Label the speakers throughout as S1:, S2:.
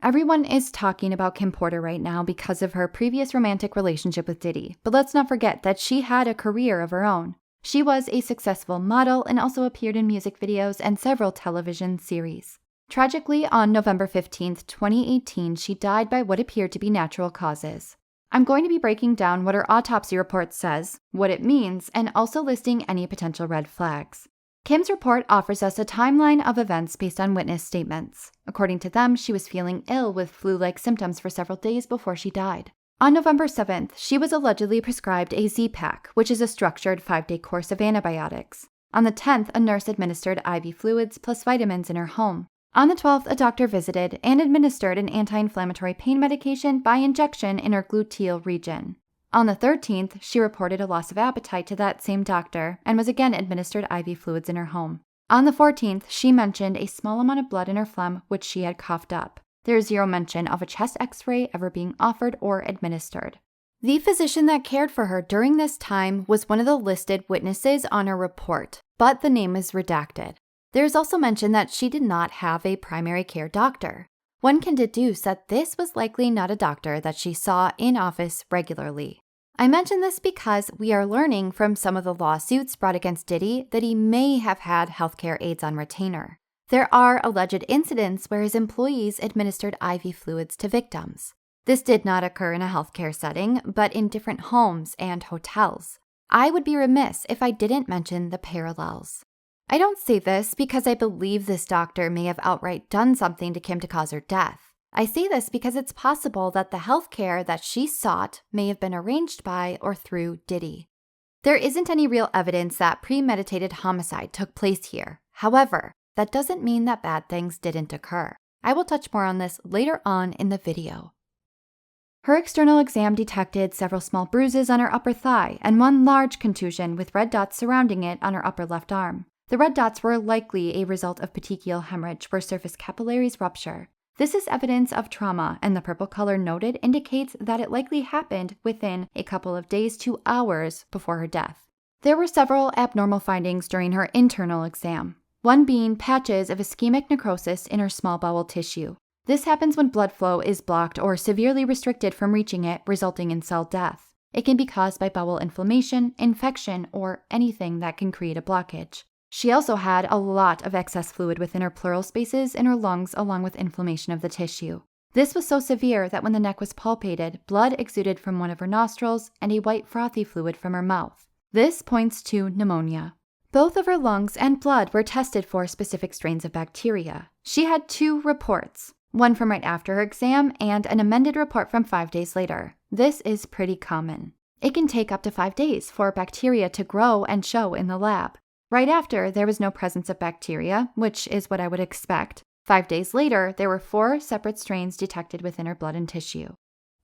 S1: Everyone is talking about Kim Porter right now because of her previous romantic relationship with Diddy, but let's not forget that she had a career of her own. She was a successful model and also appeared in music videos and several television series. Tragically, on November 15, 2018, she died by what appeared to be natural causes. I'm going to be breaking down what her autopsy report says, what it means, and also listing any potential red flags. Kim's report offers us a timeline of events based on witness statements. According to them, she was feeling ill with flu-like symptoms for several days before she died. On November 7th, she was allegedly prescribed a Z-Pak, which is a structured 5-day course of antibiotics. On the 10th, a nurse administered IV fluids plus vitamins in her home. On the 12th, a doctor visited and administered an anti-inflammatory pain medication by injection in her gluteal region. On the 13th, she reported a loss of appetite to that same doctor and was again administered IV fluids in her home. On the 14th, she mentioned a small amount of blood in her phlegm, which she had coughed up. There is zero mention of a chest x-ray ever being offered or administered. The physician that cared for her during this time was one of the listed witnesses on her report, but the name is redacted. There is also mention that she did not have a primary care doctor. One can deduce that this was likely not a doctor that she saw in office regularly. I mention this because we are learning from some of the lawsuits brought against Diddy that he may have had healthcare aides on retainer. There are alleged incidents where his employees administered IV fluids to victims. This did not occur in a healthcare setting, but in different homes and hotels. I would be remiss if I didn't mention the parallels. I don't say this because I believe this doctor may have outright done something to Kim to cause her death. I say this because it's possible that the healthcare that she sought may have been arranged by or through Diddy. There isn't any real evidence that premeditated homicide took place here. However, that doesn't mean that bad things didn't occur. I will touch more on this later on in the video. Her external exam detected several small bruises on her upper thigh and one large contusion with red dots surrounding it on her upper left arm. The red dots were likely a result of petechial hemorrhage where surface capillaries rupture. This is evidence of trauma, and the purple color noted indicates that it likely happened within a couple of days to hours before her death. There were several abnormal findings during her internal exam, one being patches of ischemic necrosis in her small bowel tissue. This happens when blood flow is blocked or severely restricted from reaching it, resulting in cell death. It can be caused by bowel inflammation, infection, or anything that can create a blockage. She also had a lot of excess fluid within her pleural spaces in her lungs along with inflammation of the tissue. This was so severe that when the neck was palpated, blood exuded from one of her nostrils and a white frothy fluid from her mouth. This points to pneumonia. Both of her lungs and blood were tested for specific strains of bacteria. She had 2 reports, one from right after her exam and an amended report from 5 days later. This is pretty common. It can take up to 5 days for bacteria to grow and show in the lab. Right after, there was no presence of bacteria, which is what I would expect. 5 days later, there were 4 separate strains detected within her blood and tissue.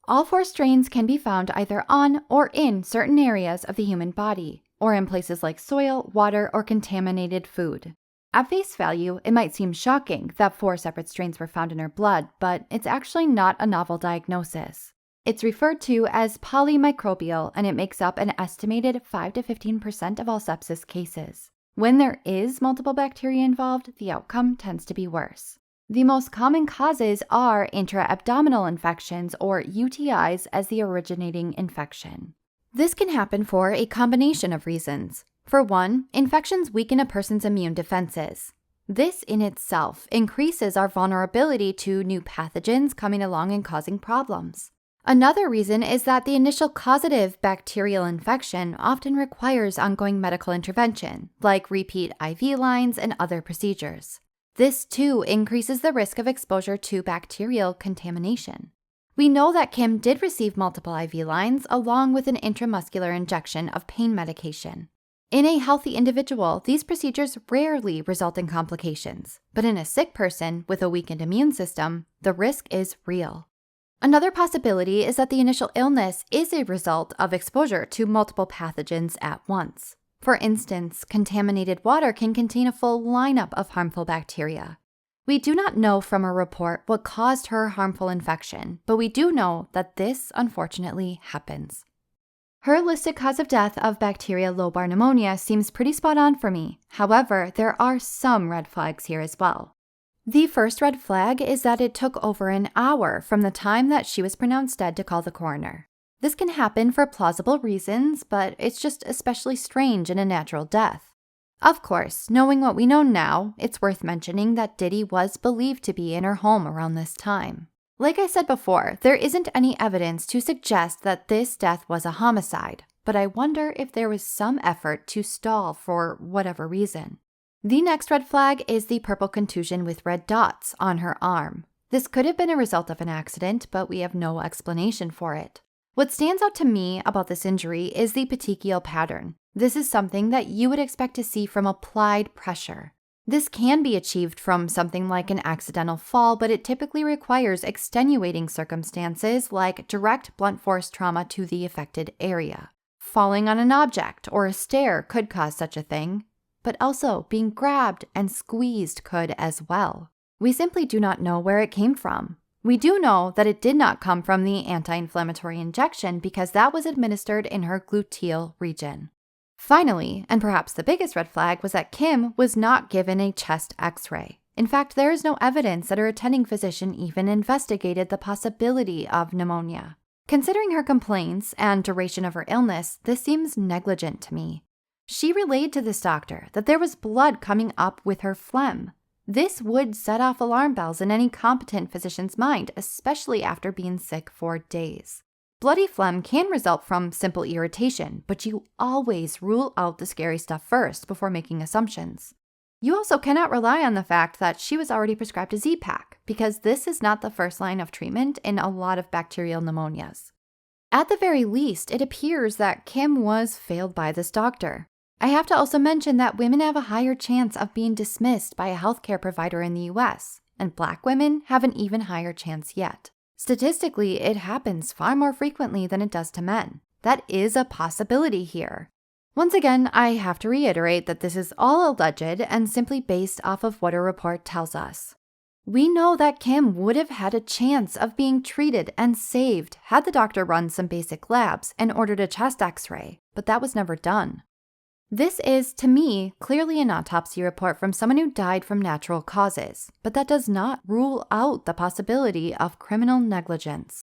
S1: All 4 strains can be found either on or in certain areas of the human body, or in places like soil, water, or contaminated food. At face value, it might seem shocking that 4 separate strains were found in her blood, but it's actually not a novel diagnosis. It's referred to as polymicrobial, and it makes up an estimated 5 to 15% of all sepsis cases. When there is multiple bacteria involved, the outcome tends to be worse. The most common causes are intra-abdominal infections, or UTIs, as the originating infection. This can happen for a combination of reasons. For one, infections weaken a person's immune defenses. This in itself increases our vulnerability to new pathogens coming along and causing problems. Another reason is that the initial causative bacterial infection often requires ongoing medical intervention, like repeat IV lines and other procedures. This too increases the risk of exposure to bacterial contamination. We know that Kim did receive multiple IV lines along with an intramuscular injection of pain medication. In a healthy individual, these procedures rarely result in complications, but in a sick person with a weakened immune system, the risk is real. Another possibility is that the initial illness is a result of exposure to multiple pathogens at once. For instance, contaminated water can contain a full lineup of harmful bacteria. We do not know from a report what caused her harmful infection, but we do know that this unfortunately happens. Her listed cause of death of bacterial lobar pneumonia seems pretty spot on for me. However, there are some red flags here as well. The first red flag is that it took over an hour from the time that she was pronounced dead to call the coroner. This can happen for plausible reasons, but it's just especially strange in a natural death. Of course, knowing what we know now, it's worth mentioning that Diddy was believed to be in her home around this time. Like I said before, there isn't any evidence to suggest that this death was a homicide, but I wonder if there was some effort to stall for whatever reason. The next red flag is the purple contusion with red dots on her arm. This could have been a result of an accident, but we have no explanation for it. What stands out to me about this injury is the petechial pattern. This is something that you would expect to see from applied pressure. This can be achieved from something like an accidental fall, but it typically requires extenuating circumstances like direct blunt force trauma to the affected area. Falling on an object or a stair could cause such a thing, but also being grabbed and squeezed could as well. We simply do not know where it came from. We do know that it did not come from the anti-inflammatory injection because that was administered in her gluteal region. Finally, and perhaps the biggest red flag, was that Kim was not given a chest x-ray. In fact, there is no evidence that her attending physician even investigated the possibility of pneumonia. Considering her complaints and duration of her illness, this seems negligent to me. She relayed to this doctor that there was blood coming up with her phlegm. This would set off alarm bells in any competent physician's mind, especially after being sick for days. Bloody phlegm can result from simple irritation, but you always rule out the scary stuff first before making assumptions. You also cannot rely on the fact that she was already prescribed a Z-Pak, because this is not the first line of treatment in a lot of bacterial pneumonias. At the very least, it appears that Kim was failed by this doctor. I have to also mention that women have a higher chance of being dismissed by a healthcare provider in the US, and Black women have an even higher chance yet. Statistically, it happens far more frequently than it does to men. That is a possibility here. Once again, I have to reiterate that this is all alleged and simply based off of what a report tells us. We know that Kim would have had a chance of being treated and saved had the doctor run some basic labs and ordered a chest x-ray, but that was never done. This is, to me, clearly an autopsy report from someone who died from natural causes, but that does not rule out the possibility of criminal negligence.